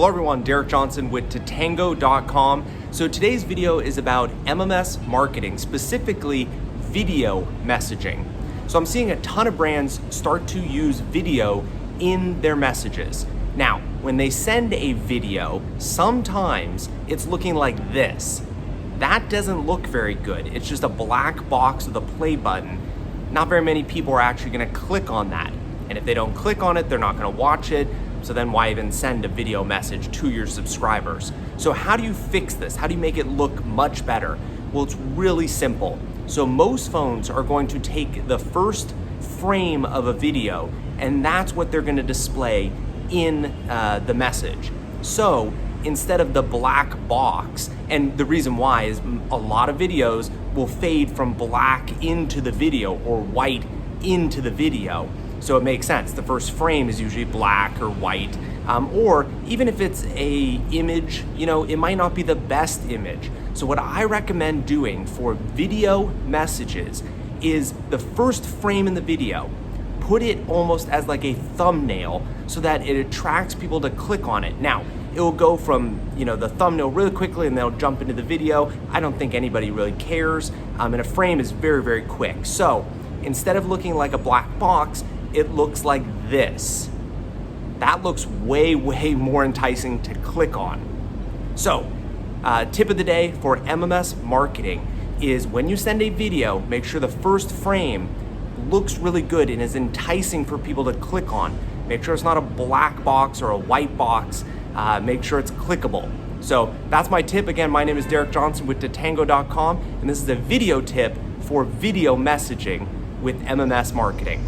Hello everyone, Derek Johnson with Tatango.com. So today's video is about MMS marketing, specifically video messaging. So I'm seeing a ton of brands start to use video in their messages. Now, when they send a video, sometimes it's looking like this. That doesn't look very good. It's just a black box with a play button. Not very many people are actually gonna click on that. And if they don't click on it, they're not gonna watch it. So then why even send a video message to your subscribers? So how do you fix this? How do you make it look much better? Well, it's really simple. So most phones are going to take the first frame of a video, and that's what they're gonna display in the message. So instead of the black box, and the reason why is a lot of videos will fade from black into the video or white into the video. So it makes sense. The first frame is usually black or white, or even if it's a image, it might not be the best image. So what I recommend doing for video messages is the first frame in the video, put it almost as like a thumbnail so that it attracts people to click on it. Now, it will go from the thumbnail really quickly and they'll jump into the video. I don't think anybody really cares, and a frame is very, very quick. So instead of looking like a black box, it looks like this. That looks way, way more enticing to click on. So, tip of the day for MMS marketing is when you send a video, make sure the first frame looks really good and is enticing for people to click on. Make sure it's not a black box or a white box. Make sure it's clickable. So that's my tip. Again, my name is Derek Johnson with Tatango.com, and this is a video tip for video messaging with MMS marketing.